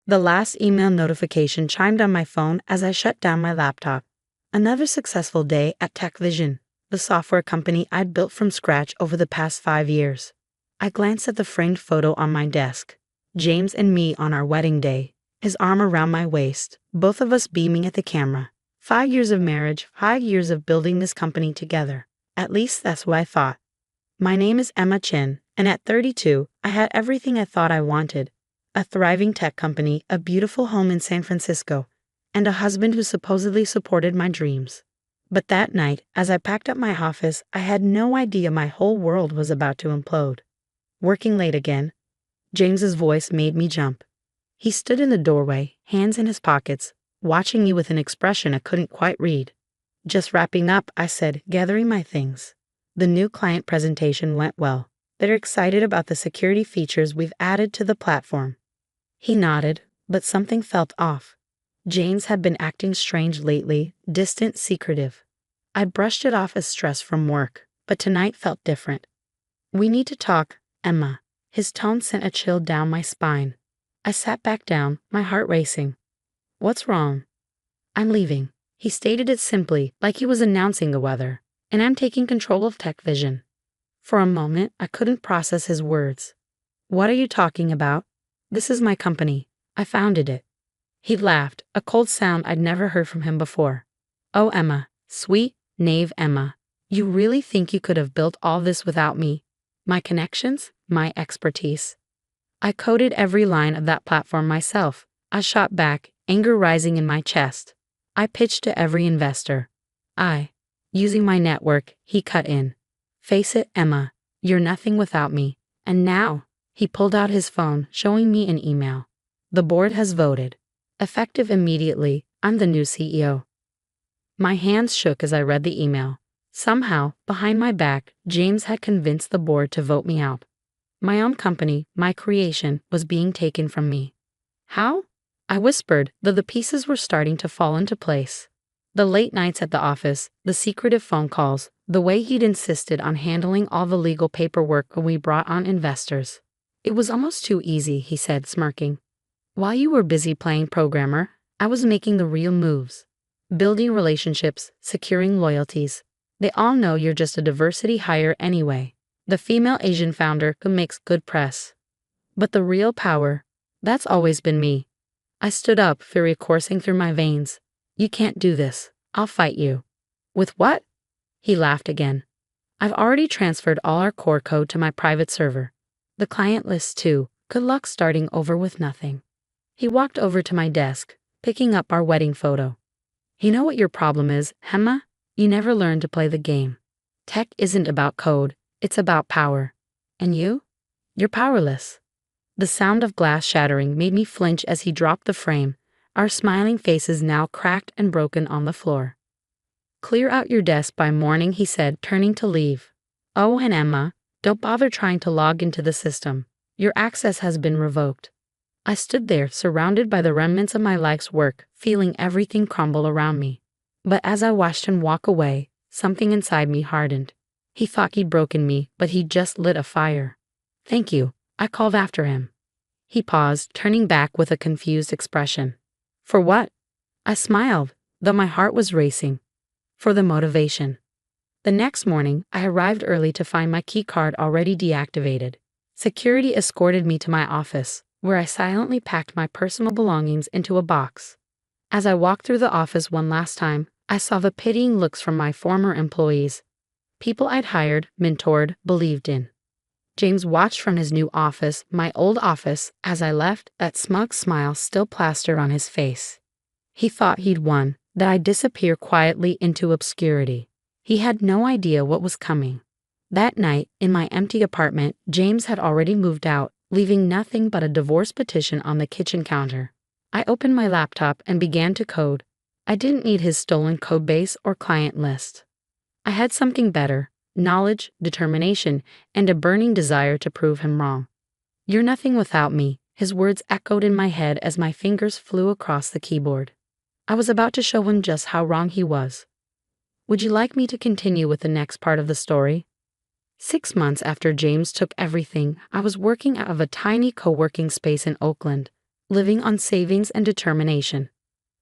The last email notification chimed on my phone as I shut down my laptop. Another successful day at TechVision, the software company I'd built from scratch over the past 5 years. I glanced at the framed photo on my desk. James and me on our wedding day, his arm around my waist, both of us beaming at the camera. 5 years of marriage, 5 years of building this company together. At least that's what I thought. My name is Emma Chin, and at 32, I had everything I thought I wanted. A thriving tech company, a beautiful home in San Francisco, and a husband who supposedly supported my dreams. But that night, as I packed up my office, I had no idea my whole world was about to implode. Working late again, James's voice made me jump. He stood in the doorway, hands in his pockets, watching me with an expression I couldn't quite read. Just wrapping up, I said, gathering my things. The new client presentation went well. They're excited about the security features we've added to the platform. He nodded, but something felt off. James had been acting strange lately, distant, secretive. I brushed it off as stress from work, but tonight felt different. We need to talk, Emma. His tone sent a chill down my spine. I sat back down, my heart racing. What's wrong? I'm leaving. He stated it simply, like he was announcing the weather, and I'm taking control of TechVision. For a moment, I couldn't process his words. What are you talking about? This is my company. I founded it. He laughed, a cold sound I'd never heard from him before. Oh, Emma, sweet, naive Emma, you really think you could have built all this without me? My connections? My expertise? I coded every line of that platform myself. I shot back, anger rising in my chest. I pitched to every investor. Using my network, he cut in. Face it, Emma, you're nothing without me. And now, he pulled out his phone, showing me an email. The board has voted. Effective immediately, I'm the new CEO. My hands shook as I read the email. Somehow, behind my back, James had convinced the board to vote me out. My own company, my creation, was being taken from me. How? I whispered, though the pieces were starting to fall into place. The late nights at the office, the secretive phone calls, the way he'd insisted on handling all the legal paperwork when we brought on investors. It was almost too easy, he said, smirking. While you were busy playing programmer, I was making the real moves. Building relationships, securing loyalties. They all know you're just a diversity hire anyway. The female Asian founder who makes good press. But the real power, that's always been me. I stood up, fury coursing through my veins. You can't do this. I'll fight you. With what? He laughed again. I've already transferred all our core code to my private server. The client list too. Good luck starting over with nothing. He walked over to my desk, picking up our wedding photo. You know what your problem is, Emma? You never learned to play the game. Tech isn't about code, it's about power. And you? You're powerless. The sound of glass shattering made me flinch as he dropped the frame, our smiling faces now cracked and broken on the floor. Clear out your desk by morning, he said, turning to leave. Oh, and Emma, don't bother trying to log into the system. Your access has been revoked. I stood there, surrounded by the remnants of my life's work, feeling everything crumble around me. But as I watched him walk away, something inside me hardened. He thought he'd broken me, but he'd just lit a fire. Thank you, I called after him. He paused, turning back with a confused expression. For what? I smiled, though my heart was racing. For the motivation. The next morning, I arrived early to find my key card already deactivated. Security escorted me to my office, where I silently packed my personal belongings into a box. As I walked through the office one last time, I saw the pitying looks from my former employees. People I'd hired, mentored, believed in. James watched from his new office, my old office, as I left, that smug smile still plastered on his face. He thought he'd won, that I'd disappear quietly into obscurity. He had no idea what was coming. That night, in my empty apartment, James had already moved out, leaving nothing but a divorce petition on the kitchen counter. I opened my laptop and began to code. I didn't need his stolen codebase or client list. I had something better. Knowledge, determination, and a burning desire to prove him wrong. You're nothing without me, his words echoed in my head as my fingers flew across the keyboard. I was about to show him just how wrong he was. Would you like me to continue with the next part of the story? 6 months after James took everything, I was working out of a tiny co-working space in Oakland, living on savings and determination.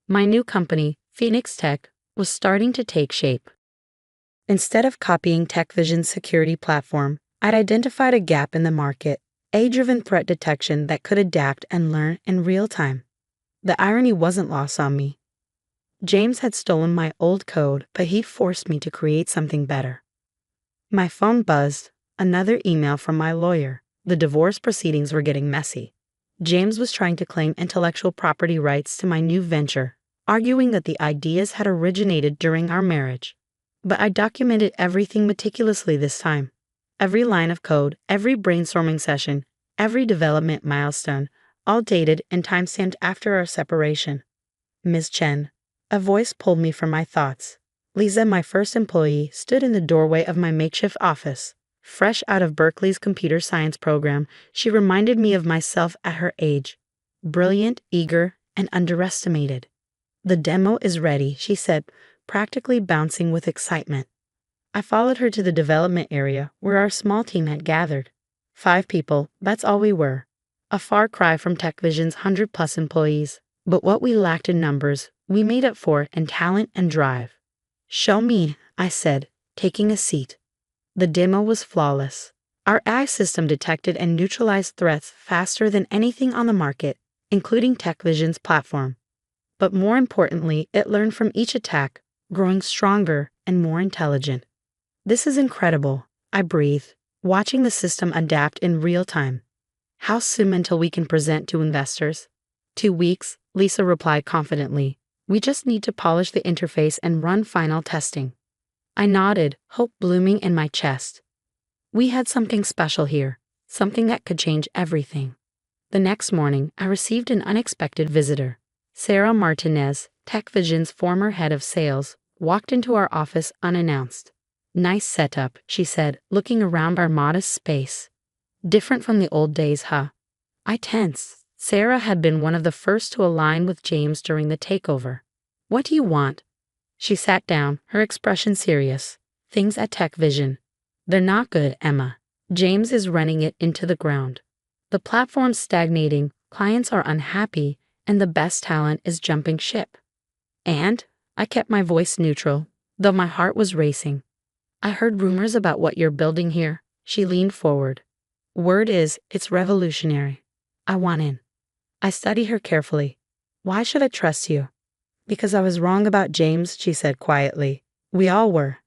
My new company, Phoenix Tech, was starting to take shape. Instead of copying TechVision's security platform, I'd identified a gap in the market, AI-driven threat detection that could adapt and learn in real time. The irony wasn't lost on me. James had stolen my old code, but he'd forced me to create something better. My phone buzzed. Another email from my lawyer. The divorce proceedings were getting messy. James was trying to claim intellectual property rights to my new venture, arguing that the ideas had originated during our marriage. But I documented everything meticulously this time. Every line of code, every brainstorming session, every development milestone, all dated and timestamped after our separation. Ms. Chen. A voice pulled me from my thoughts. Lisa, my first employee, stood in the doorway of my makeshift office. Fresh out of Berkeley's computer science program, she reminded me of myself at her age. Brilliant, eager, and underestimated. The demo is ready, she said, practically bouncing with excitement. I followed her to the development area where our small team had gathered. 5 people, that's all we were. A far cry from TechVision's 100+ employees. But what we lacked in numbers, we made up for in talent and drive. Show me, I said, taking a seat. The demo was flawless. Our AI system detected and neutralized threats faster than anything on the market, including TechVision's platform. But more importantly, it learned from each attack, growing stronger and more intelligent. This is incredible, I breathed, watching the system adapt in real time. How soon until we can present to investors? 2 weeks, Lisa replied confidently. We just need to polish the interface and run final testing. I nodded, hope blooming in my chest. We had something special here, something that could change everything. The next morning, I received an unexpected visitor. Sarah Martinez, TechVision's former head of sales, walked into our office unannounced. Nice setup, she said, looking around our modest space. Different from the old days, huh? I tensed. Sarah had been one of the first to align with James during the takeover. What do you want? She sat down, her expression serious. Things at TechVision. They're not good, Emma. James is running it into the ground. The platform's stagnating, clients are unhappy, and the best talent is jumping ship. And I kept my voice neutral, though my heart was racing. I heard rumors about what you're building here. She leaned forward. Word is, it's revolutionary. I want in. I studied her carefully. Why should I trust you? Because I was wrong about James, she said quietly. We all were.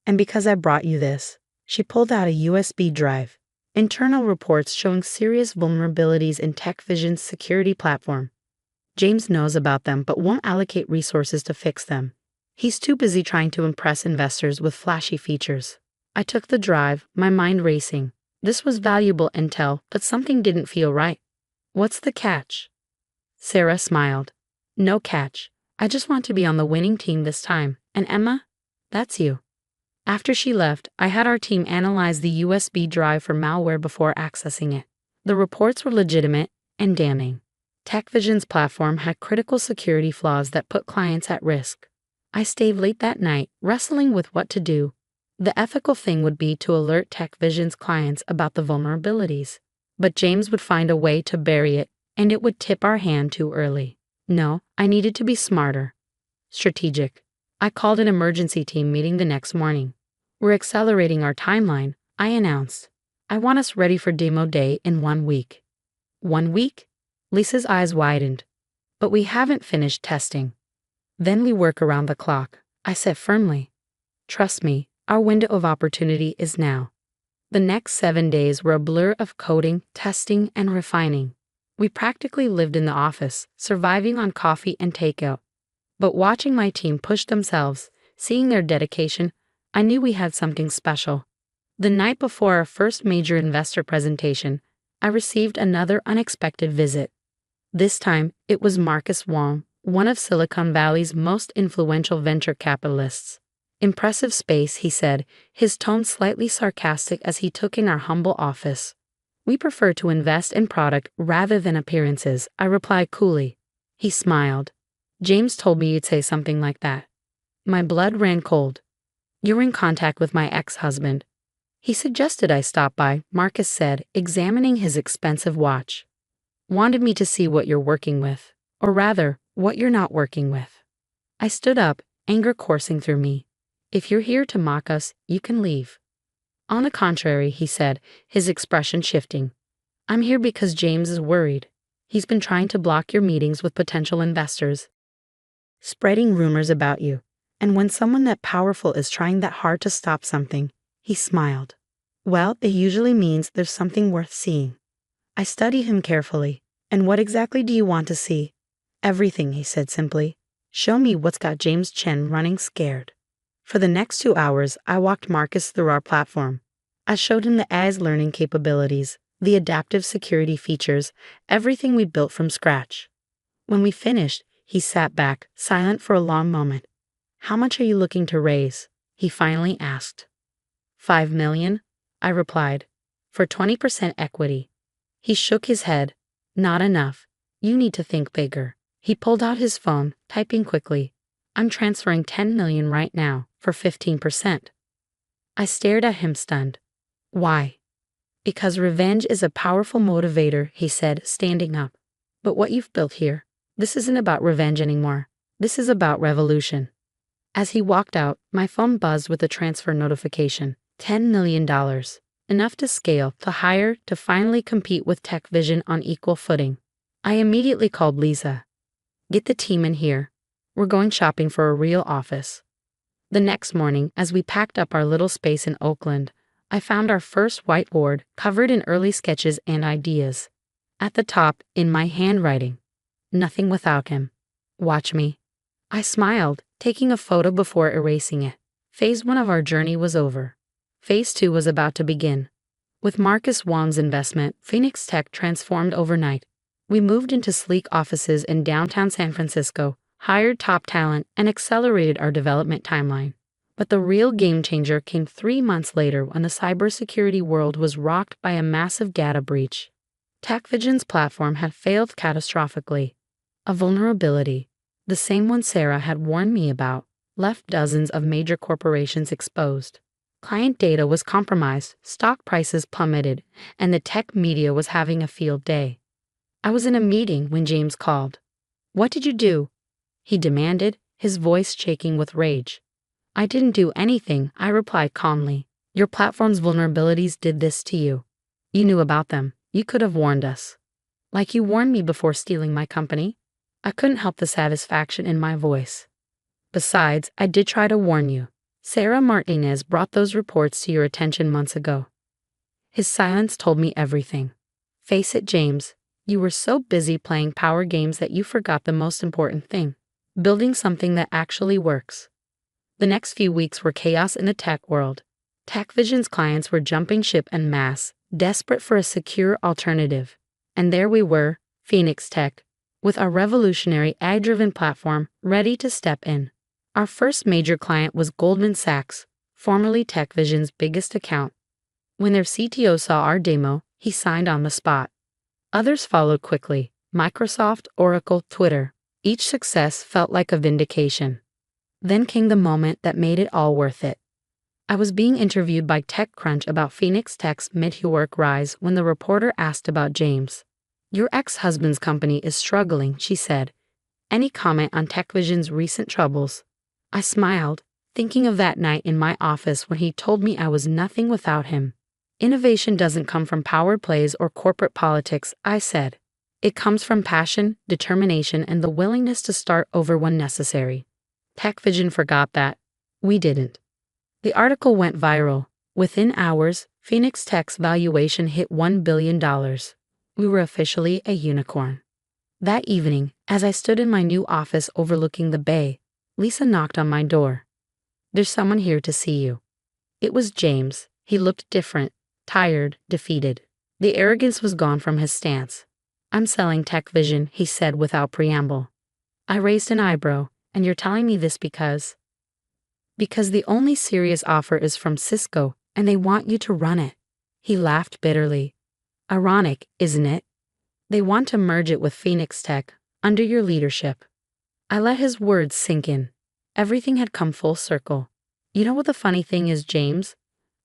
And because I brought you this. She pulled out a USB drive. Internal reports showing serious vulnerabilities in TechVision's security platform. James knows about them but won't allocate resources to fix them. He's too busy trying to impress investors with flashy features. I took the drive, my mind racing. This was valuable intel, but something didn't feel right. What's the catch? Sarah smiled. No catch. I just want to be on the winning team this time. And Emma? That's you. After she left, I had our team analyze the USB drive for malware before accessing it. The reports were legitimate and damning. TechVision's platform had critical security flaws that put clients at risk. I stayed late that night, wrestling with what to do. The ethical thing would be to alert TechVision's clients about the vulnerabilities. But James would find a way to bury it, and it would tip our hand too early. No, I needed to be smarter. Strategic. I called an emergency team meeting the next morning. We're accelerating our timeline, I announced. I want us ready for demo day in 1 week. 1 week? Lisa's eyes widened. But we haven't finished testing. Then we work around the clock, I said firmly. Trust me, our window of opportunity is now. The next 7 days were a blur of coding, testing, and refining. We practically lived in the office, surviving on coffee and takeout. But watching my team push themselves, seeing their dedication, I knew we had something special. The night before our first major investor presentation, I received another unexpected visit. This time, it was Marcus Wong, one of Silicon Valley's most influential venture capitalists. Impressive space, he said, his tone slightly sarcastic as he took in our humble office. We prefer to invest in product rather than appearances, I replied coolly. He smiled. James told me you'd say something like that. My blood ran cold. You're in contact with my ex-husband. He suggested I stop by, Marcus said, examining his expensive watch. Wanted me to see what you're working with, or rather, what you're not working with. I stood up, anger coursing through me. If you're here to mock us, you can leave. On the contrary, he said, his expression shifting. I'm here because James is worried. He's been trying to block your meetings with potential investors, spreading rumors about you. And when someone that powerful is trying that hard to stop something, he smiled. Well, it usually means there's something worth seeing. I studied him carefully. And what exactly do you want to see? Everything, he said simply. Show me what's got James Chen running scared. For the next 2 hours, I walked Marcus through our platform. I showed him the AI's learning capabilities, the adaptive security features, everything we built from scratch. When we finished, he sat back, silent for a long moment. How much are you looking to raise? He finally asked. 5 million, I replied, for 20% equity. He shook his head. Not enough. You need to think bigger. He pulled out his phone, typing quickly. I'm transferring 10 million right now, for 15%. I stared at him stunned. Why? Because revenge is a powerful motivator, he said, standing up. But what you've built here, this isn't about revenge anymore. This is about revolution. As he walked out, my phone buzzed with a transfer notification. $10 million. Enough to scale, to hire, to finally compete with TechVision on equal footing. I immediately called Lisa. Get the team in here. We're going shopping for a real office. The next morning, as we packed up our little space in Oakland, I found our first whiteboard covered in early sketches and ideas. At the top, in my handwriting, nothing without him. Watch me. I smiled, taking a photo before erasing it. Phase 1 of our journey was over. Phase 2 was about to begin. With Marcus Wong's investment, Phoenix Tech transformed overnight. We moved into sleek offices in downtown San Francisco, hired top talent, and accelerated our development timeline. But the real game changer came 3 months later when the cybersecurity world was rocked by a massive data breach. TechVision's platform had failed catastrophically. A vulnerability, the same one Sarah had warned me about, left dozens of major corporations exposed. Client data was compromised, stock prices plummeted, and the tech media was having a field day. I was in a meeting when James called. What did you do? He demanded, his voice shaking with rage. I didn't do anything, I replied calmly. Your platform's vulnerabilities did this to you. You knew about them. You could have warned us. Like you warned me before stealing my company? I couldn't help the satisfaction in my voice. Besides, I did try to warn you. Sarah Martinez brought those reports to your attention months ago. His silence told me everything. Face it, James, you were so busy playing power games that you forgot the most important thing, building something that actually works. The next few weeks were chaos in the tech world. TechVision's clients were jumping ship en masse, desperate for a secure alternative. And there we were, Phoenix Tech, with our revolutionary AI-driven platform ready to step in. Our first major client was Goldman Sachs, formerly TechVision's biggest account. When their CTO saw our demo, he signed on the spot. Others followed quickly: Microsoft, Oracle, Twitter. Each success felt like a vindication. Then came the moment that made it all worth it. I was being interviewed by TechCrunch about Phoenix Tech's meteoric rise when the reporter asked about James. Your ex-husband's company is struggling, she said. Any comment on TechVision's recent troubles? I smiled, thinking of that night in my office when he told me I was nothing without him. Innovation doesn't come from power plays or corporate politics, I said. It comes from passion, determination, and the willingness to start over when necessary. TechVision forgot that. We didn't. The article went viral. Within hours, Phoenix Tech's valuation hit $1 billion. We were officially a unicorn. That evening, as I stood in my new office overlooking the bay, Lisa knocked on my door. There's someone here to see you. It was James. He looked different, tired, defeated. The arrogance was gone from his stance. I'm selling TechVision, he said without preamble. I raised an eyebrow. And you're telling me this because? Because the only serious offer is from Cisco, and they want you to run it. He laughed bitterly. Ironic, isn't it? They want to merge it with Phoenix Tech, under your leadership. I let his words sink in. Everything had come full circle. You know what the funny thing is, James?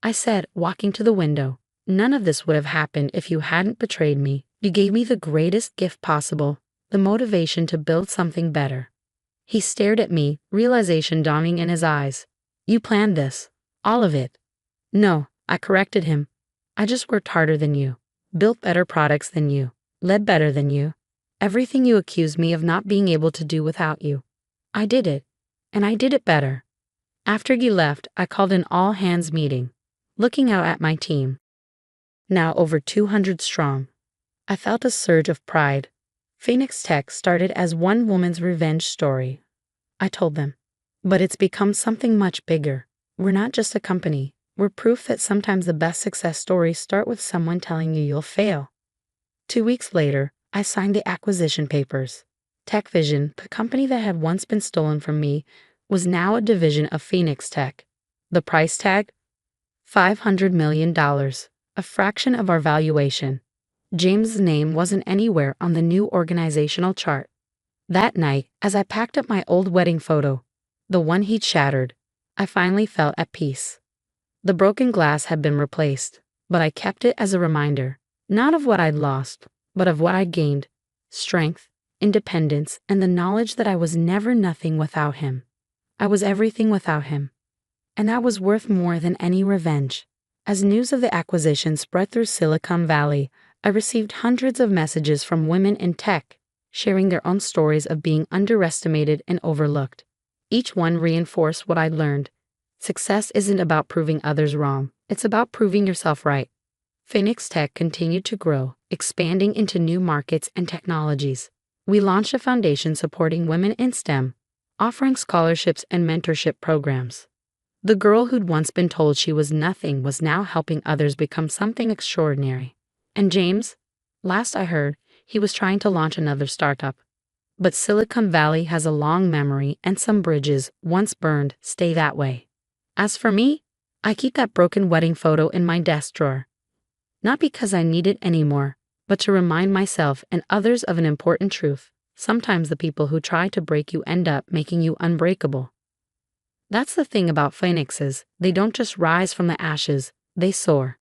I said, walking to the window. None of this would have happened if you hadn't betrayed me, You gave me the greatest gift possible, the motivation to build something better. He stared at me, realization dawning in his eyes. You planned this. All of it. No, I corrected him. I just worked harder than you, built better products than you, led better than you. Everything you accused me of not being able to do without you. I did it. And I did it better. After you left, I called an all-hands meeting, looking out at my team. Now over 200 strong. I felt a surge of pride. Phoenix Tech started as one woman's revenge story. I told them. But it's become something much bigger. We're not just a company. We're proof that sometimes the best success stories start with someone telling you you'll fail. 2 weeks later, I signed the acquisition papers. TechVision, the company that had once been stolen from me, was now a division of Phoenix Tech. The price tag? $500 million, a fraction of our valuation. James's name wasn't anywhere on the new organizational chart. That night, as I packed up my old wedding photo, the one he'd shattered, I finally felt at peace. The broken glass had been replaced, but I kept it as a reminder, not of what I'd lost, but of what I'd gained: strength, independence, and the knowledge that I was never nothing without him. I was everything without him. And that was worth more than any revenge. As news of the acquisition spread through Silicon Valley, I received hundreds of messages from women in tech, sharing their own stories of being underestimated and overlooked. Each one reinforced what I'd learned. Success isn't about proving others wrong, it's about proving yourself right. Phoenix Tech continued to grow, expanding into new markets and technologies. We launched a foundation supporting women in STEM, offering scholarships and mentorship programs. The girl who'd once been told she was nothing was now helping others become something extraordinary. And James? Last I heard, he was trying to launch another startup. But Silicon Valley has a long memory, and some bridges, once burned, stay that way. As for me, I keep that broken wedding photo in my desk drawer. Not because I need it anymore, but to remind myself and others of an important truth. Sometimes the people who try to break you end up making you unbreakable. That's the thing about phoenixes. They don't just rise from the ashes, they soar.